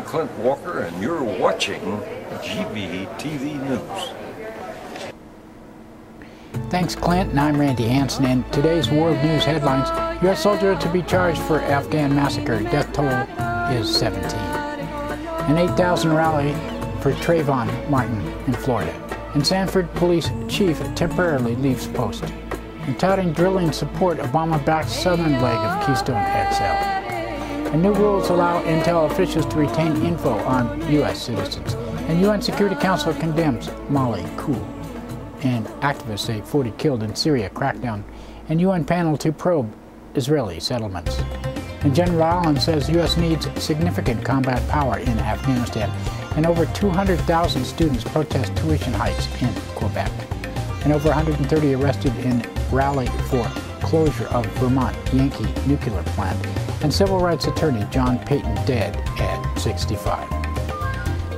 Clint Walker, and you're watching GVTV News. Thanks, Clint, and I'm Randy Hansen. And today's world news headlines: U.S. soldier to be charged for Afghan massacre. Death toll is 17. An 8,000 rally for Trayvon Martin in Florida. And Sanford police chief temporarily leaves post. And touting drilling support Obama-backed southern leg of Keystone XL. And new rules allow intel officials to retain info on U.S. citizens. And UN Security Council condemns Mali coup. And activists say 40 killed in Syria crackdown. And UN panel to probe Israeli settlements. And General Allen says U.S. needs significant combat power in Afghanistan. And over 200,000 students protest tuition hikes in Quebec. And over 130 arrested in rally for closure of Vermont Yankee nuclear plant. And civil rights attorney John Payton dead at 65.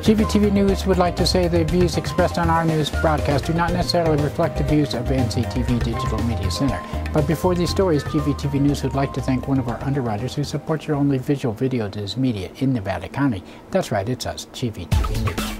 GVTV News would like to say the views expressed on our news broadcast do not necessarily reflect the views of NCTV Digital Media Center. But before these stories, GVTV News would like to thank one of our underwriters who supports your only visual video news media in Nevada County. That's right, it's us, GVTV News.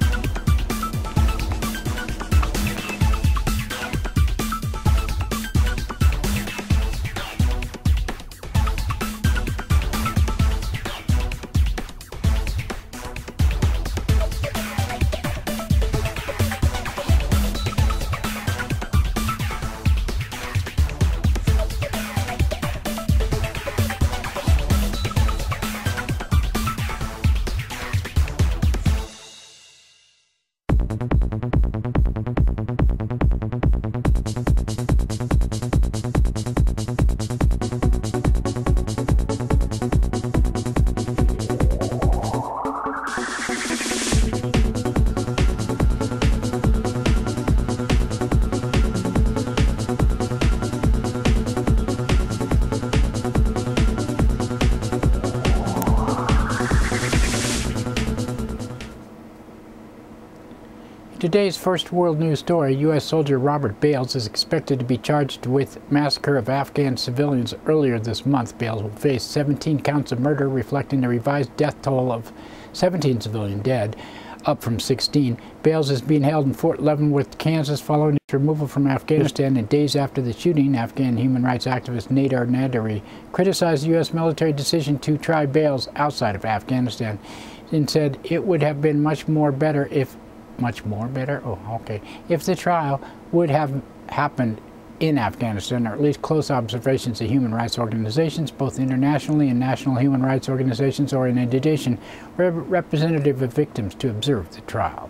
Today's first world news story: U.S. soldier Robert Bales is expected to be charged with massacre of Afghan civilians earlier this month. Bales will face 17 counts of murder, reflecting a revised death toll of 17 civilian dead, up from 16. Bales is being held in Fort Leavenworth, Kansas, following his removal from Afghanistan. And days after the shooting, Afghan human rights activist Nadar Nadari criticized the U.S. military decision to try Bales outside of Afghanistan and said it would have been much better if the trial would have happened in Afghanistan, or at least close observations of human rights organizations, both internationally and national human rights organizations, or in addition, representative of victims to observe the trial.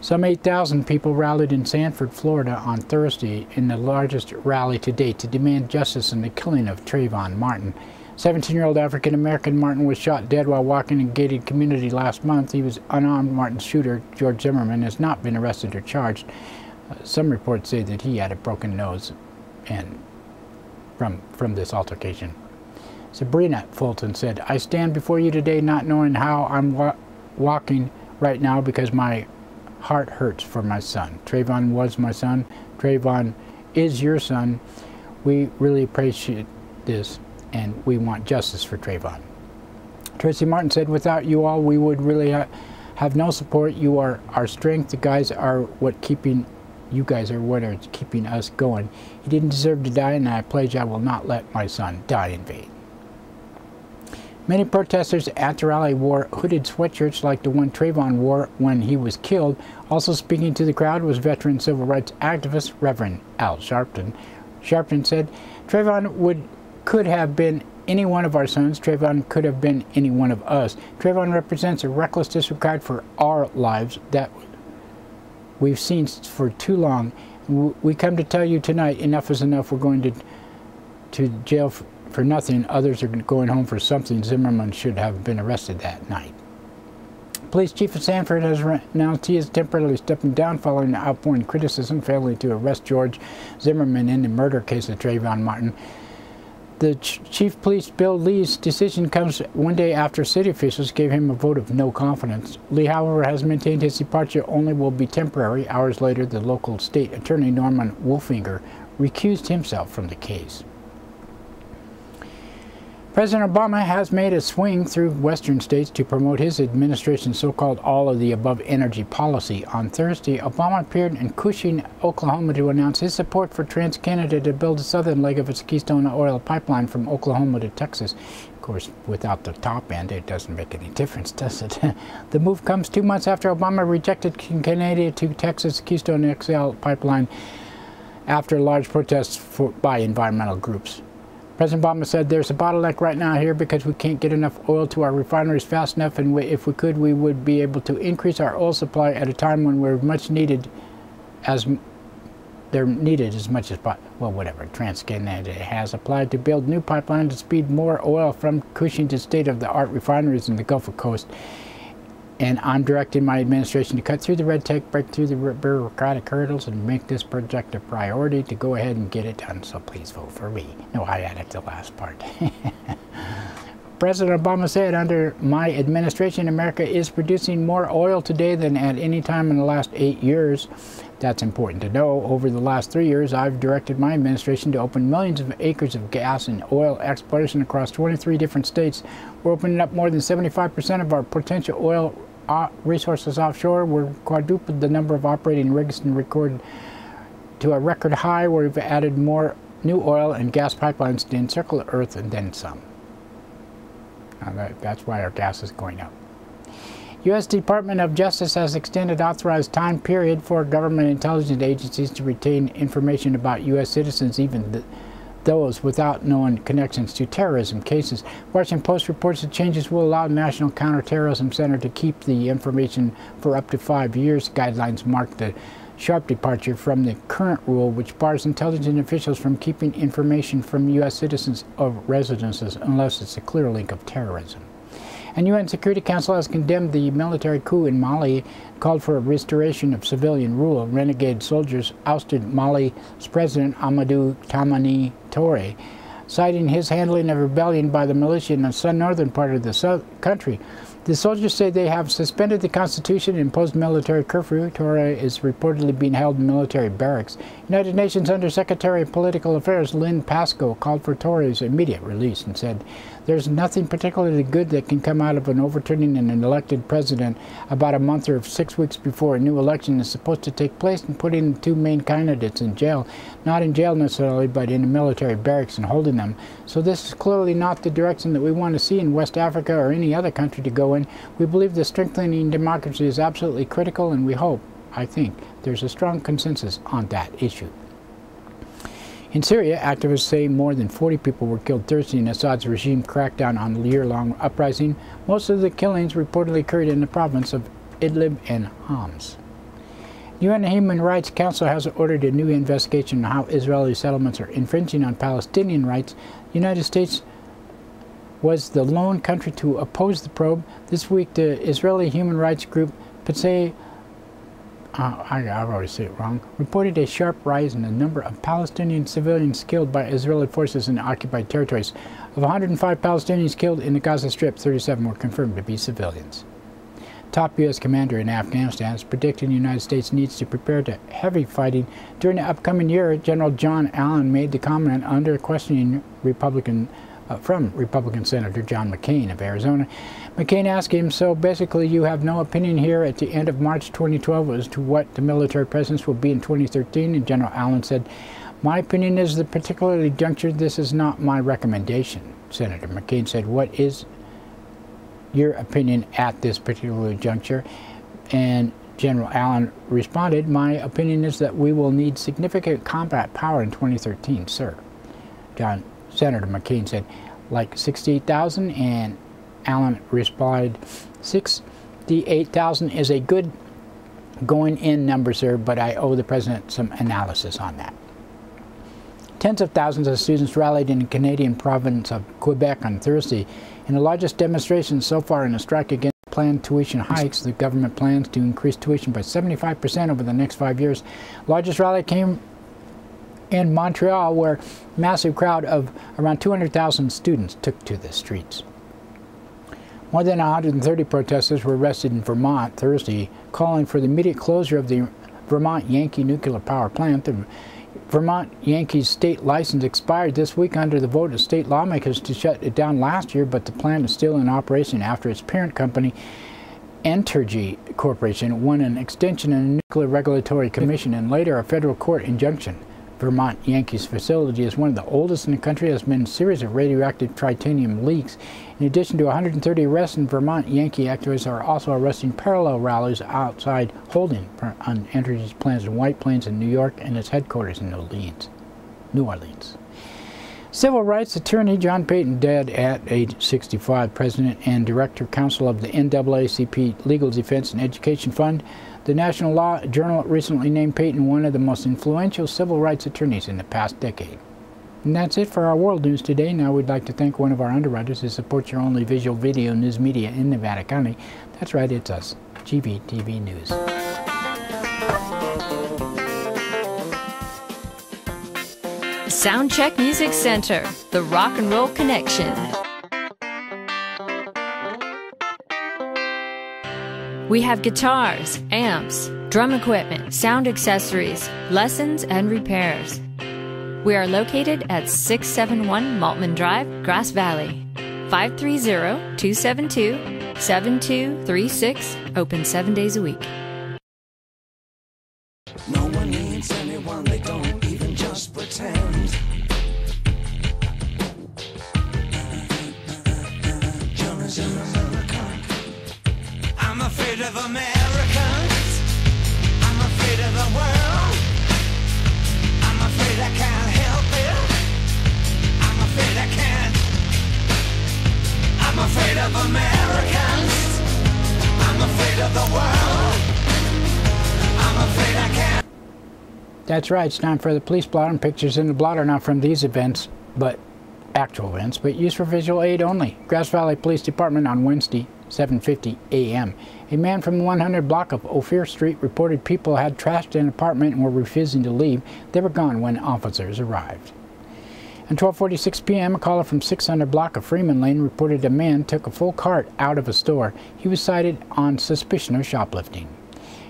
Some 8,000 people rallied in Sanford, Florida on Thursday in the largest rally to date to demand justice in the killing of Trayvon Martin. 17-year-old African-American Martin was shot dead while walking in a gated community last month. He was unarmed. Martin's shooter, George Zimmerman, has not been arrested or charged. Some reports say that he had a broken nose and from this altercation. Sabrina Fulton said, "I stand before you today not knowing how I'm walking right now because my heart hurts for my son. Trayvon was my son. Trayvon is your son. We really appreciate this, and we want justice for Trayvon." Tracy Martin said, "Without you all, we would really have no support. You are our strength. You guys are what are keeping us going. He didn't deserve to die, and I pledge I will not let my son die in vain." Many protesters at the rally wore hooded sweatshirts like the one Trayvon wore when he was killed. Also speaking to the crowd was veteran civil rights activist Reverend Al Sharpton. Sharpton said, "Trayvon could have been any one of our sons. Trayvon could have been any one of us. Trayvon represents a reckless disregard for our lives that we've seen for too long. We come to tell you tonight, enough is enough. We're going to jail for nothing. Others are going home for something. Zimmerman should have been arrested that night." Police Chief of Sanford has announced he is temporarily stepping down following the outpouring criticism failing to arrest George Zimmerman in the murder case of Trayvon Martin. The Chief Police Bill Lee's decision comes one day after city officials gave him a vote of no confidence. Lee, however, has maintained his departure only will be temporary. Hours later, the local state attorney, Norman Wolfinger, recused himself from the case. President Obama has made a swing through western states to promote his administration's so-called all-of-the-above energy policy. On Thursday, Obama appeared in Cushing, Oklahoma to announce his support for TransCanada to build the southern leg of its Keystone oil pipeline from Oklahoma to Texas. Of course, without the top end, it doesn't make any difference, does it? The move comes 2 months after Obama rejected Canada to Texas Keystone XL pipeline after large protests by environmental groups. President Obama said, "There's a bottleneck right now here because we can't get enough oil to our refineries fast enough, and if we could, we would be able to increase our oil supply at a time when we're much needed as they're needed as much as possible." Well, whatever. TransCanada has applied to build new pipelines to speed more oil from Cushing to state-of-the-art refineries in the Gulf Coast. And I'm directing my administration to cut through the red tape, break through the bureaucratic hurdles, and make this project a priority to go ahead and get it done. So please vote for me. No, I added the last part. President Obama said, "Under my administration, America is producing more oil today than at any time in the last 8 years. That's important to know. Over the last 3 years, I've directed my administration to open millions of acres of gas and oil exploration across 23 different states. We're opening up more than 75% of our potential oil resources offshore. We're quadrupled the number of operating rigs and recorded to a record high where we've added more new oil and gas pipelines to encircle the earth and then some." Now that's why our gas is going up. U.S. Department of Justice has extended authorized time period for government intelligence agencies to retain information about U.S. citizens, even those without known connections to terrorism cases. Washington Post reports that changes will allow the National Counterterrorism Center to keep the information for up to 5 years. Guidelines mark the sharp departure from the current rule, which bars intelligence officials from keeping information from U.S. citizens of residences unless it's a clear link of terrorism. And UN Security Council has condemned the military coup in Mali, called for a restoration of civilian rule. Renegade soldiers ousted Mali's President Amadou Tamani Touré, citing his handling of rebellion by the militia in the northern part of the country. The soldiers say they have suspended the constitution and imposed military curfew. Touré is reportedly being held in military barracks. United Nations Under-Secretary of Political Affairs Lynn Pascoe called for Touré's immediate release and said, "There's nothing particularly good that can come out of an overturning an elected president about a month or 6 weeks before a new election is supposed to take place, and putting the two main candidates in jail, not in jail necessarily, but in a military barracks and holding them. So this is clearly not the direction that we want to see in West Africa or any other country to go in. We believe that strengthening democracy is absolutely critical, and we hope, I think, there's a strong consensus on that issue." In Syria, activists say more than 40 people were killed Thursday in Assad's regime crackdown on the year-long uprising. Most of the killings reportedly occurred in the province of Idlib and Homs. UN Human Rights Council has ordered a new investigation on how Israeli settlements are infringing on Palestinian rights. The United States was the lone country to oppose the probe. This week, the Israeli human rights group Patsay, I already said it wrong, reported a sharp rise in the number of Palestinian civilians killed by Israeli forces in the occupied territories. Of 105 Palestinians killed in the Gaza Strip, 37 were confirmed to be civilians. Top U.S. commander in Afghanistan is predicting the United States needs to prepare to heavy fighting during the upcoming year. General John Allen made the comment under questioning from Republican Senator John McCain of Arizona. McCain asked him, "So basically you have no opinion here at the end of March 2012 as to what the military presence will be in 2013? And General Allen said, "My opinion is that particularly juncture, this is not my recommendation." Senator McCain said, "What is your opinion at this particular juncture?" And General Allen responded, "My opinion is that we will need significant combat power in 2013, sir." Senator McCain said, "Like 68,000, and Allen replied, 68,000 is a good going-in number, sir, but I owe the president some analysis on that." Tens of thousands of students rallied in the Canadian province of Quebec on Thursday in the largest demonstration so far in a strike against planned tuition hikes. The government plans to increase tuition by 75% over the next 5 years. Largest rally came in Montreal, where a massive crowd of around 200,000 students took to the streets. More than 130 protesters were arrested in Vermont Thursday, calling for the immediate closure of the Vermont Yankee nuclear power plant. The Vermont Yankees state license expired this week under the vote of state lawmakers to shut it down last year, but the plant is still in operation after its parent company, Entergy Corporation, won an extension in the Nuclear Regulatory Commission and later a federal court injunction. Vermont Yankees facility is one of the oldest in the country. There has been a series of radioactive tritanium leaks. In addition to 130 arrests in Vermont, Yankee activists are also arresting parallel rallies outside holding on Entergy's plants in White Plains in New York and its headquarters in New Orleans. Civil rights attorney John Payton, dead at age 65, president and director counsel of the NAACP Legal Defense and Education Fund. The National Law Journal recently named Payton one of the most influential civil rights attorneys in the past decade. And that's it for our world news today. Now we'd like to thank one of our underwriters who supports your only visual video news media in Nevada County. That's right, it's us, GVTV News. Soundcheck Music Center, the rock and roll connection. We have guitars, amps, drum equipment, sound accessories, lessons, and repairs. We are located at 671 Maltman Drive, Grass Valley. 530-272-7236, open 7 days a week. No one needs anyone, they don't even just pretend. John is an American. I'm afraid of Americans. I'm afraid of the world. I'm afraid I can't help it. I'm afraid I can't. I'm afraid of Americans. I'm afraid of the world. I'm afraid I can't. That's right, it's time for the police blotter, and pictures in the blotter not from these events, but actual events, but used for visual aid only. Grass Valley Police Department on Wednesday, 7:50 a.m. A man from the 100 block of Ophir Street reported people had trashed an apartment and were refusing to leave. They were gone when officers arrived. At 12:46 p.m., a caller from 600 block of Freeman Lane reported a man took a full cart out of a store. He was cited on suspicion of shoplifting.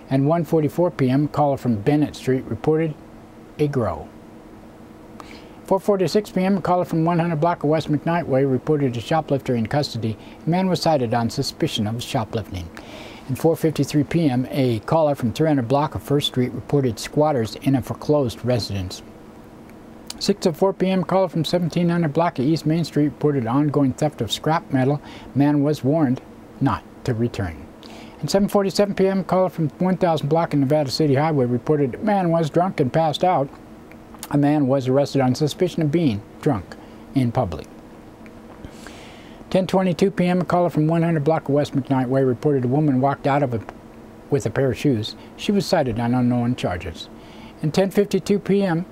At 1:44 p.m., a caller from Bennett Street reported a grow. 4:46 p.m., a caller from 100 block of West McKnight Way reported a shoplifter in custody. A man was cited on suspicion of shoplifting. At 4:53 p.m., a caller from 300 block of First Street reported squatters in a foreclosed residence. 6:04 p.m., a caller from 1700 block of East Main Street reported ongoing theft of scrap metal. Man was warned not to return. At 7:47 p.m., a caller from 1000 block in Nevada City Highway reported a man was drunk and passed out. A man was arrested on suspicion of being drunk in public. 10:22 p.m., a caller from 100 block of West McKnight Way reported a woman walked out of with a pair of shoes. She was cited on unknown charges. At 10:52 p.m.,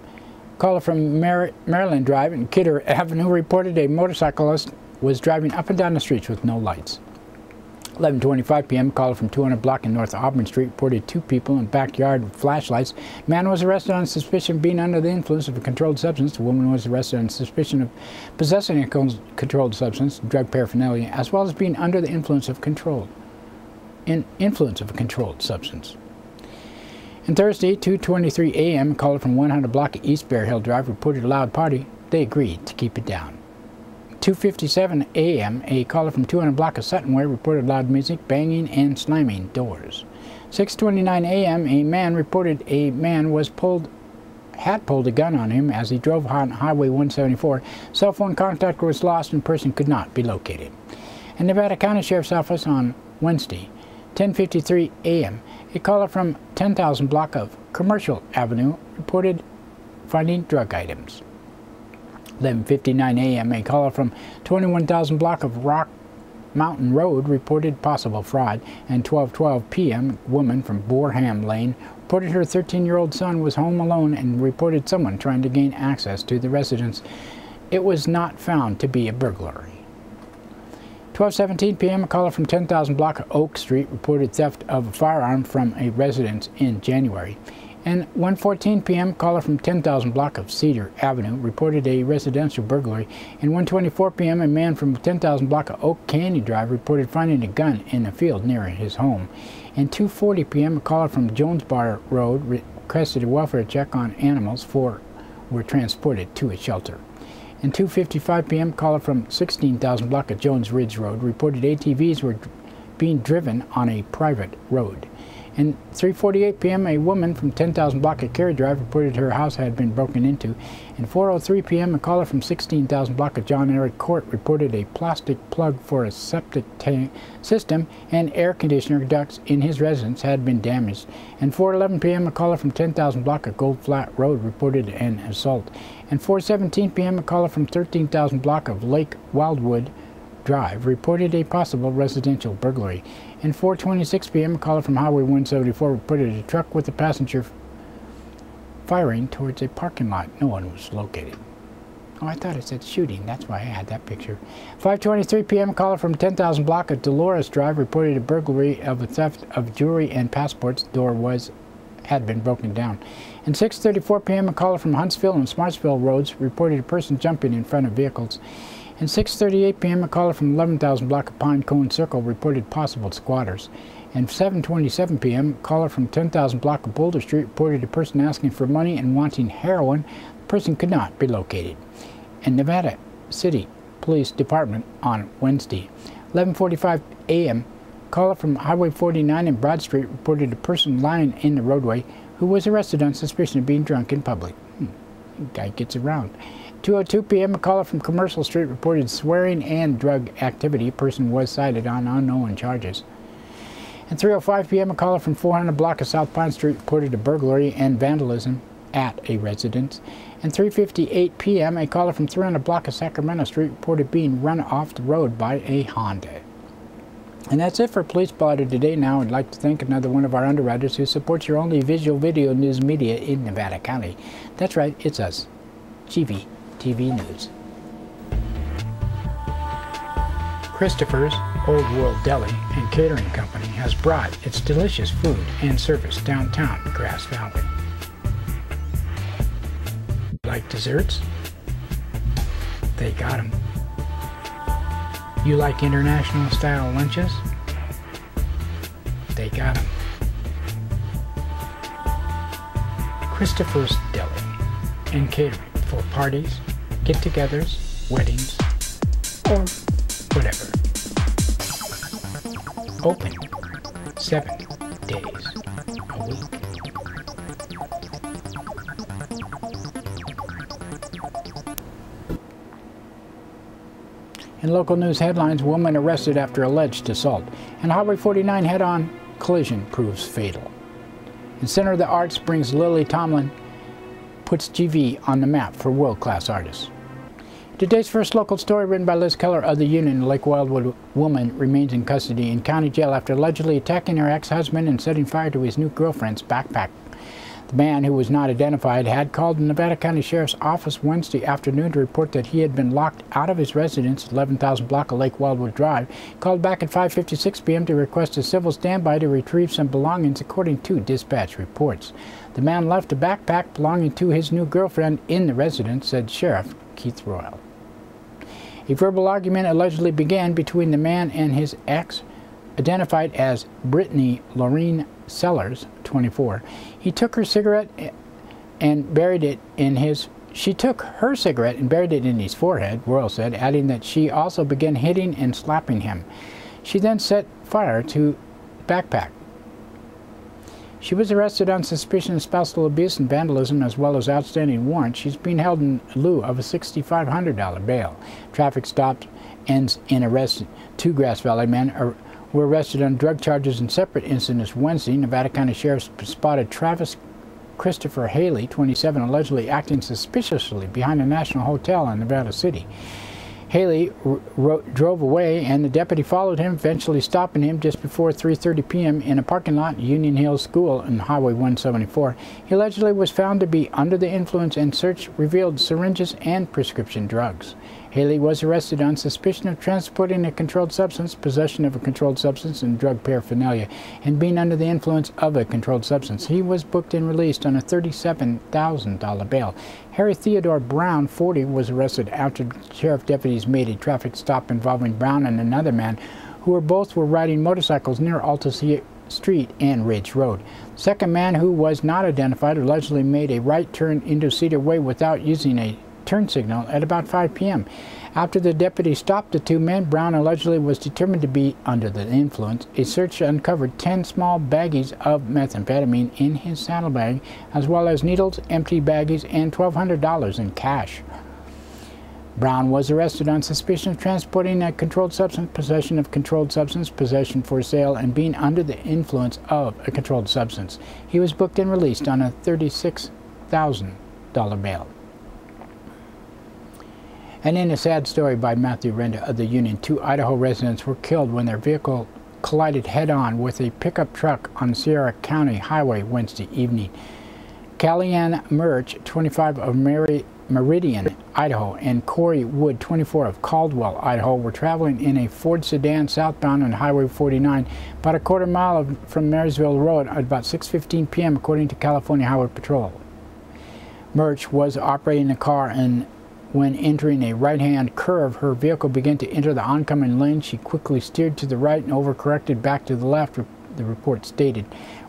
a caller from Maryland Drive and Kidder Avenue reported a motorcyclist was driving up and down the streets with no lights. 11:25 p.m., a caller from 200 block in North Auburn Street reported two people in the backyard with flashlights. A man was arrested on suspicion of being under the influence of a controlled substance. The woman was arrested on suspicion of possessing a controlled substance, drug paraphernalia, as well as being under the influence of a controlled substance. And Thursday, 2:23 a.m., a caller from 100 block of East Bear Hill Drive reported a loud party. They agreed to keep it down. 2:57 a.m., a caller from 200 block of Sutton Way reported loud music, banging, and slamming doors. 6:29 a.m., a man reported a man had pulled a gun on him as he drove on Highway 174. Cell phone contact was lost and person could not be located. And Nevada County Sheriff's Office on Wednesday, 10:53 a.m., a caller from 10,000 block of Commercial Avenue reported finding drug items. 11:59 a.m., a caller from 21,000 block of Rock Mountain Road reported possible fraud. And 12:12 p.m., a woman from Borham Lane reported her 13-year-old son was home alone and reported someone trying to gain access to the residence. It was not found to be a burglary. 12:17 p.m., a caller from 10,000 block of Oak Street reported theft of a firearm from a residence in January. And 1:14 p.m., a caller from 10,000 block of Cedar Avenue reported a residential burglary. And 1:24 p.m., a man from 10,000 block of Oak Canyon Drive reported finding a gun in a field near his home. And 2:40 p.m., a caller from Jones Bar Road requested a welfare check on animals for were transported to a shelter. At 2:55 p.m., a caller from 16,000 block of Jones Ridge Road reported ATVs were being driven on a private road. And 3:48 p.m., a woman from 10,000 block of Cary Drive reported her house had been broken into. And 4:03 p.m., a caller from 16,000 block of John Eric Court reported a plastic plug for a septic tank system and air conditioner ducts in his residence had been damaged. And 4:11 p.m., a caller from 10,000 block of Gold Flat Road reported an assault. And 4:17 p.m., a caller from 13,000 block of Lake Wildwood Drive reported a possible residential burglary. And 4:26 p.m., a caller from Highway 174 reported a truck with a passenger firing towards a parking lot. No one was located. Oh, I thought it said shooting. That's why I had that picture. 5:23 p.m., a caller from 10,000 block of Dolores Drive reported a burglary of a theft of jewelry and passports. The door had been broken down. And 6:34 p.m., a caller from Huntsville and Smartsville roads reported a person jumping in front of vehicles. And 6:38 p.m., a caller from 11,000 block of Pine Cone Circle reported possible squatters. And 7:27 p.m., a caller from 10,000 block of Boulder Street reported a person asking for money and wanting heroin. The person could not be located. And Nevada City Police Department on Wednesday. 11:45 a.m., a caller from Highway 49 and Broad Street reported a person lying in the roadway who was arrested on suspicion of being drunk in public. Guy gets around. 2:02 p.m., a caller from Commercial Street reported swearing and drug activity. A person was cited on unknown charges. At 3:05 p.m., a caller from 400 block of South Pine Street reported a burglary and vandalism at a residence. And 3:58 p.m., a caller from 300 block of Sacramento Street reported being run off the road by a Honda. And that's it for Police Blotter today. Now I'd like to thank another one of our underwriters who supports your only visual video news media in Nevada County. That's right, it's us, GVTV News. Christopher's Old World Deli and Catering Company has brought its delicious food and service downtown Grass Valley. Like desserts? They got them. You like international style lunches? They got them. Christopher's Deli and Catering for parties, get-togethers, weddings, or whatever. Open 7 days a week. In local news headlines, woman arrested after alleged assault. And Highway 49 head-on collision proves fatal. In Center of the Arts brings Lily Tomlin puts GV on the map for world-class artists. Today's first local story written by Liz Keller of the Union. A Lake Wildwood woman remains in custody in county jail after allegedly attacking her ex-husband and setting fire to his new girlfriend's backpack. The man, who was not identified, had called the Nevada County Sheriff's Office Wednesday afternoon to report that he had been locked out of his residence, 11,000 block of Lake Wildwood Drive. He called back at 5:56 p.m. to request a civil standby to retrieve some belongings, according to dispatch reports. The man left a backpack belonging to his new girlfriend in the residence, said Sheriff Keith Royal. A verbal argument allegedly began between the man and his ex, identified as Brittany Lorene Sellers, 24. He took her cigarette and buried it in his. She took her cigarette and buried it in his forehead, Royal said, adding that she also began hitting and slapping him. She then set fire to the backpack. She was arrested on suspicion of spousal abuse and vandalism, as well as outstanding warrants. She's being held in lieu of a $6,500 bail. Traffic stop ends in arrest. 2 Grass Valley men were arrested on drug charges in separate incidents Wednesday. Nevada County Sheriff spotted Travis Christopher Haley, 27, allegedly acting suspiciously behind a National Hotel in Nevada City. Haley drove away, and the deputy followed him, eventually stopping him just before 3:30 p.m. in a parking lot at Union Hills School on Highway 174. He allegedly was found to be under the influence, and search revealed syringes and prescription drugs. Haley was arrested on suspicion of transporting a controlled substance, possession of a controlled substance, and drug paraphernalia, and being under the influence of a controlled substance. He was booked and released on a $37,000 bail. Harry Theodore Brown, 40, was arrested after sheriff deputies made a traffic stop involving Brown and another man who both were riding motorcycles near Alta Street and Ridge Road. The second man, who was not identified, allegedly made a right turn into Cedar Way without using a turn signal at about 5 p.m. After the deputy stopped the two men, Brown allegedly was determined to be under the influence. A search uncovered 10 small baggies of methamphetamine in his saddlebag, as well as needles, empty baggies, and $1,200 in cash. Brown was arrested on suspicion of transporting a controlled substance, possession of controlled substance, possession for sale, and being under the influence of a controlled substance. He was booked and released on a $36,000 bail. And in a sad story by Matthew Renda of the Union, 2 Idaho residents were killed when their vehicle collided head-on with a pickup truck on Sierra County Highway Wednesday evening. Kellyanne Murch, 25, of Meridian, Idaho, and Corey Wood, 24, of Caldwell, Idaho, were traveling in a Ford sedan southbound on Highway 49, about a quarter mile from Marysville Road at about 6:15 p.m., according to California Highway Patrol. Murch was operating the car, and when entering a right-hand curve, her vehicle began to enter the oncoming lane. She quickly steered to the right and overcorrected back to the left, the report stated.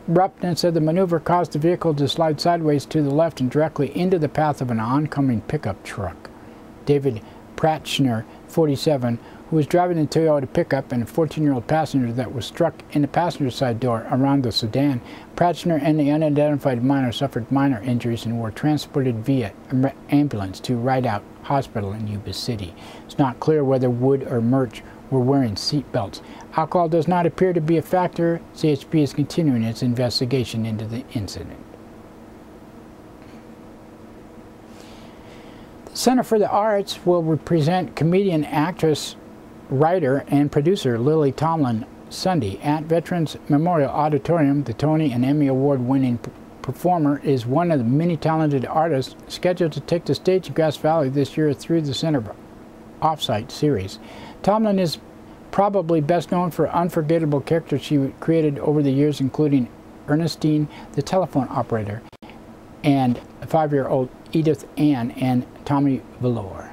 Abruptness of the maneuver caused the vehicle to slide sideways to the left and directly into the path of an oncoming pickup truck. David Pratchner, 47, who was driving the Toyota pickup, and a 14-year-old passenger that was struck in the passenger side door around the sedan. Pratchner and the unidentified minor suffered minor injuries and were transported via ambulance to Rideout Hospital in Yuba City. It's not clear whether Wood or Murch were wearing seat belts. Alcohol does not appear to be a factor. CHP is continuing its investigation into the incident. The Center for the Arts will represent comedian, actress, writer, and producer Lily Tomlin Sunday at Veterans Memorial Auditorium. The Tony and Emmy Award-winning performer is one of the many talented artists scheduled to take the stage in Grass Valley this year through the Center Offsite series. Tomlin is probably best known for unforgettable characters she created over the years, including Ernestine, the telephone operator, and 5-year-old Edith Ann and Tommy Valor.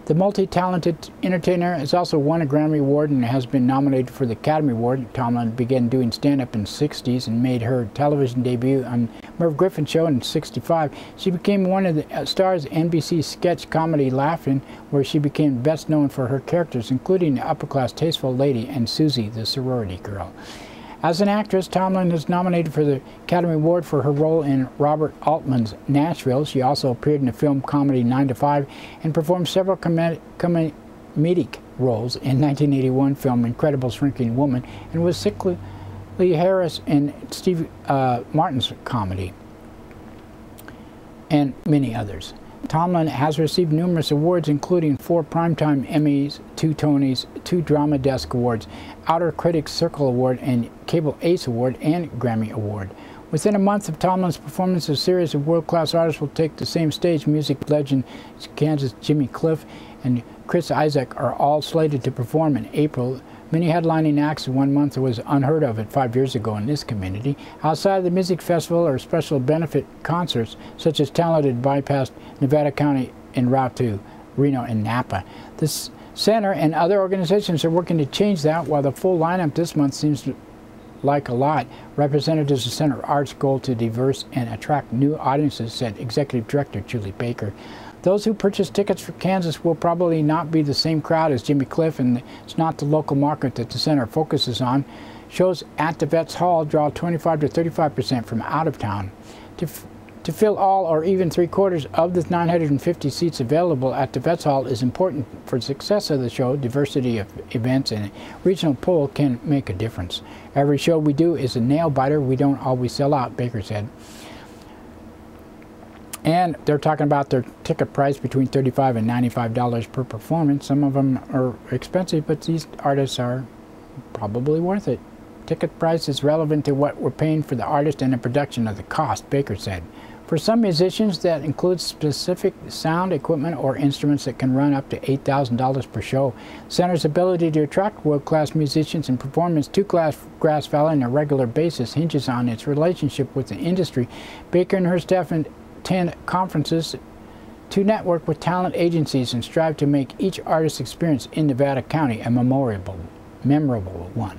The multi-talented entertainer has also won a Grammy Award and has been nominated for the Academy Award. Tomlin began doing stand-up in the 60s and made her television debut on Merv Griffin's show in '65. She became one of the stars of NBC's sketch comedy Laugh-In, where she became best known for her characters, including the upper-class tasteful lady and Susie, the sorority girl. As an actress, Tomlin is nominated for the Academy Award for her role in Robert Altman's Nashville. She also appeared in the film comedy 9 to 5 and performed several comedic roles in 1981 film Incredible Shrinking Woman, and was Sickly Harris in Steve Martin's comedy, and many others. Tomlin has received numerous awards, including 4 Primetime Emmys, 2 Tonys, 2 Drama Desk Awards, Outer Critics Circle Award, and Cable Ace Award, and Grammy Award. Within a month of Tomlin's performance, a series of world-class artists will take the same stage. Music legend Kansas Jimmy Cliff and Chris Isaak are all slated to perform in April. Many headlining acts in 1 month was unheard of 5 years ago in this community. Outside of the music festival or special benefit concerts, such as Talented bypassed Nevada County en route to Reno and Napa. This center and other organizations are working to change that. While the full lineup this month seems like a lot, representatives of Center Arts' goal to diverse and attract new audiences, said Executive Director Julie Baker. Those who purchase tickets for Kansas will probably not be the same crowd as Jimmy Cliff, and it's not the local market that the center focuses on. Shows at the Vets Hall draw 25 to 35% from out of town. To fill all or even 3/4 of the 950 seats available at the Vets Hall is important for the success of the show. Diversity of events and a regional poll can make a difference. Every show we do is a nail-biter. We don't always sell out, Baker said. And they're talking about their ticket price between $35 and $95 per performance. Some of them are expensive, but these artists are probably worth it. Ticket price is relevant to what we're paying for the artist and the production of the cost, Baker said. For some musicians, that includes specific sound equipment or instruments that can run up to $8,000 per show. Center's ability to attract world-class musicians and performance to Grass Valley on a regular basis hinges on its relationship with the industry. Baker and her staff attend conferences to network with talent agencies and strive to make each artist's experience in Nevada County a memorable one.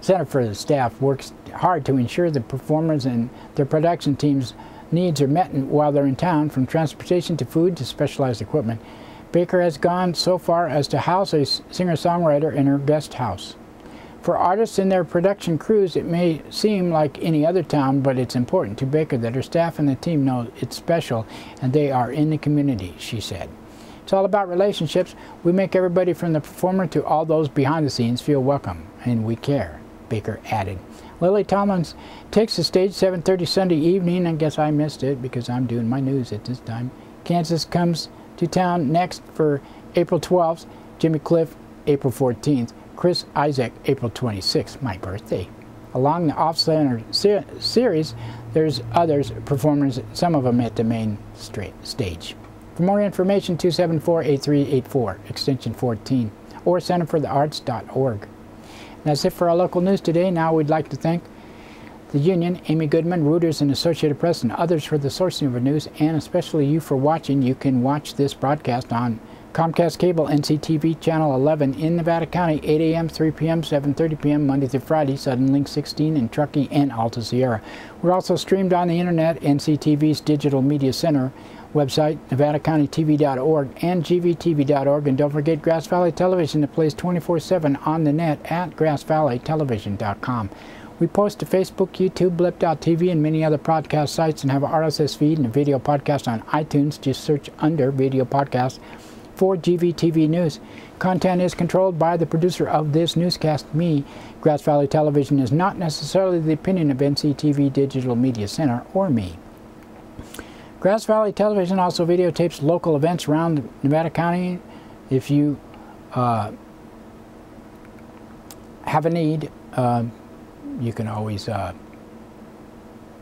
Center for the staff works hard to ensure the performers and their production teams' needs are met while they're in town, from transportation to food to specialized equipment. Baker has gone so far as to house a singer-songwriter in her guest house. For artists and their production crews, it may seem like any other town, but it's important to Baker that her staff and the team know it's special and they are in the community, she said. It's all about relationships. We make everybody from the performer to all those behind the scenes feel welcome, and we care, Baker added. Lily Tomlins takes the stage 7:30 Sunday evening. I guess I missed it because I'm doing my news at this time. Kansas comes to town next for April 12th. Jimmy Cliff, April 14th. Chris Isaac, April 26th, my birthday. Along the off-center series, there's others performers, some of them at the main stage. For more information, 274-8384, extension 14, or centerforthearts.org. That's it for our local news today. Now we'd like to thank the Union, Amy Goodman, Reuters and Associated Press, and others for the sourcing of the news, and especially you for watching. You can watch this broadcast on Comcast Cable, NCTV Channel 11 in Nevada County, 8 a.m., 3 p.m., 7:30 p.m., Monday through Friday, Southern Link 16 in Truckee and Alta Sierra. We're also streamed on the internet, NCTV's Digital Media Center website, NevadaCountyTV.org and GVTV.org. And don't forget Grass Valley Television that plays 24/7 on the net at GrassValleyTelevision.com. We post to Facebook, YouTube, Blip.tv, and many other podcast sites, and have an RSS feed and a video podcast on iTunes. Just search under Video Podcast for GVTV News. Content is controlled by the producer of this newscast, me. Grass Valley Television is not necessarily the opinion of NCTV Digital Media Center or me. Grass Valley Television also videotapes local events around Nevada County. If you have a need, you can always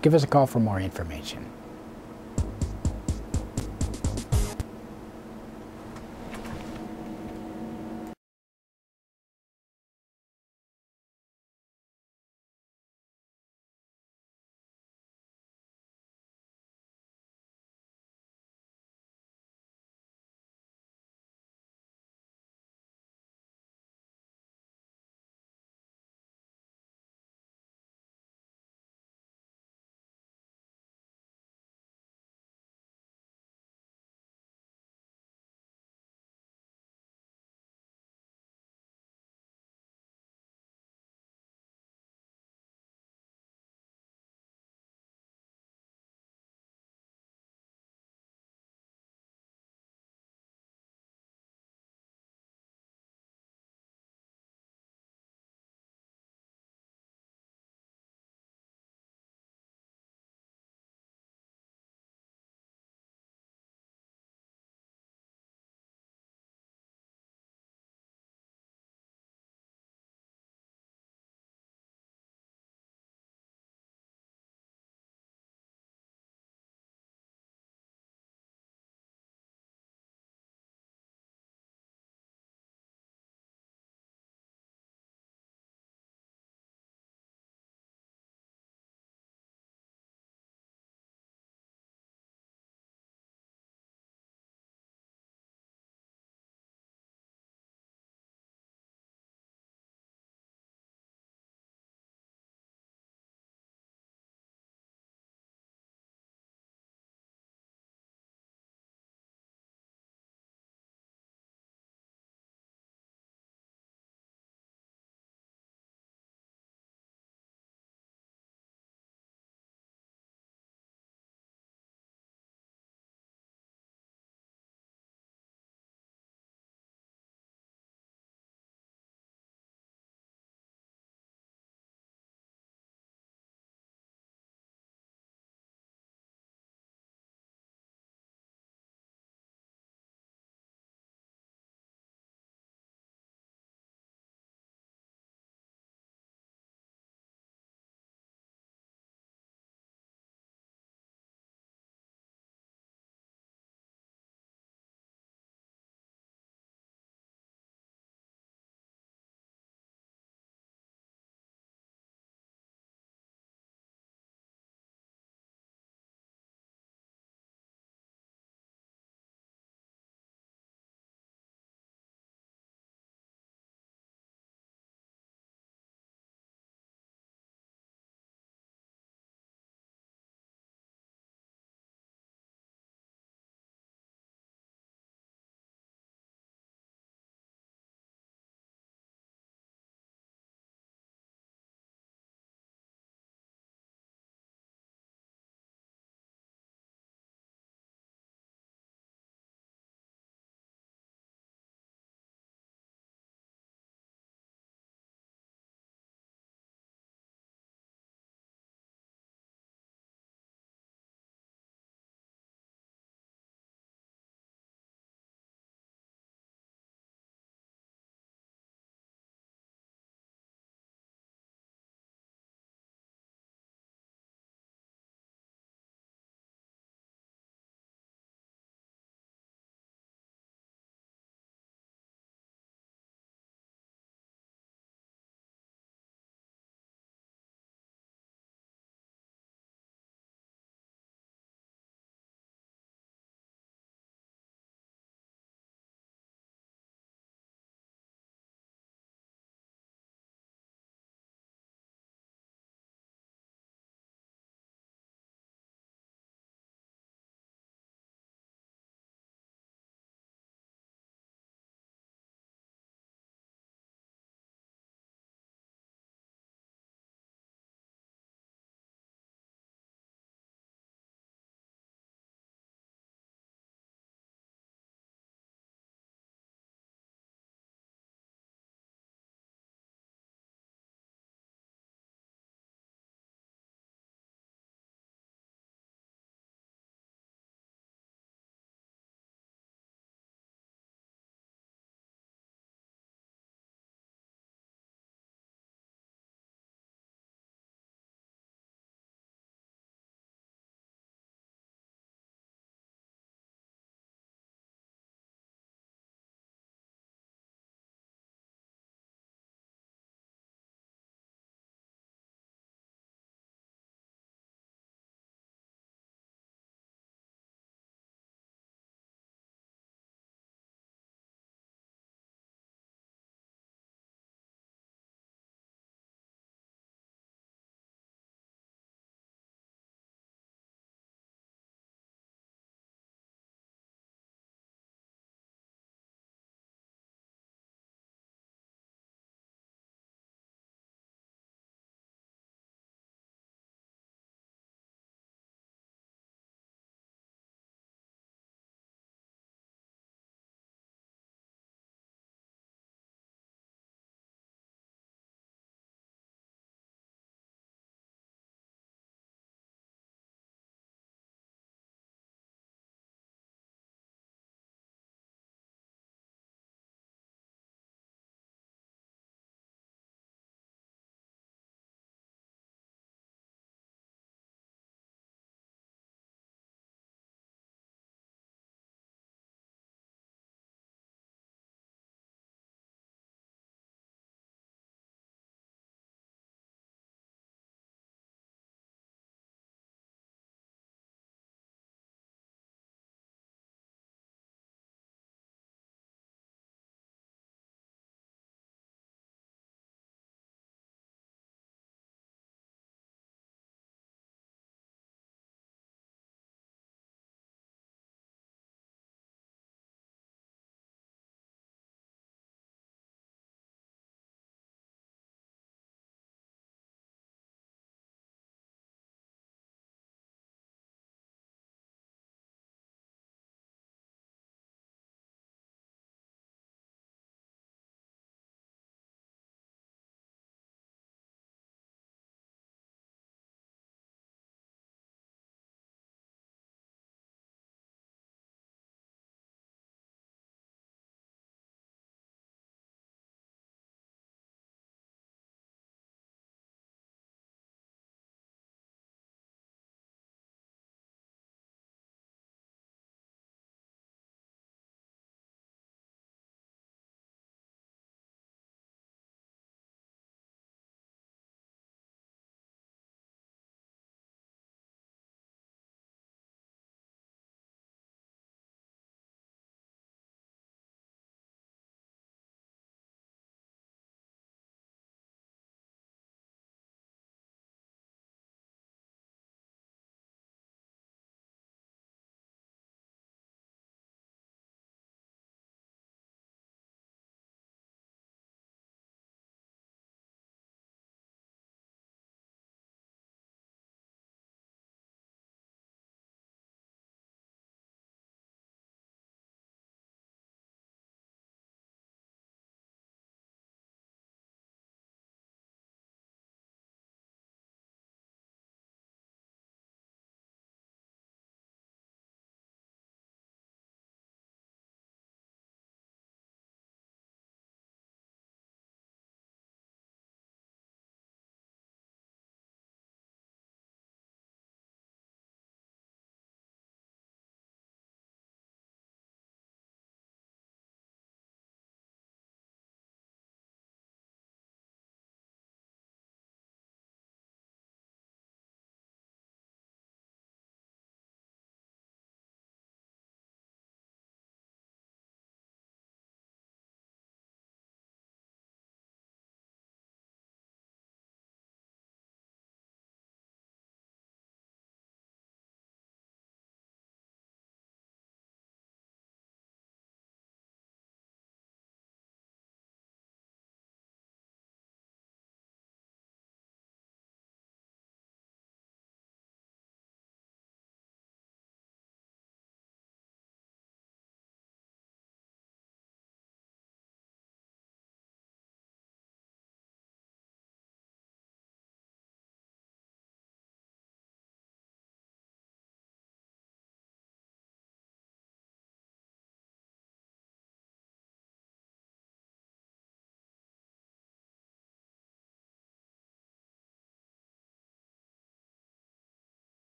give us a call for more information.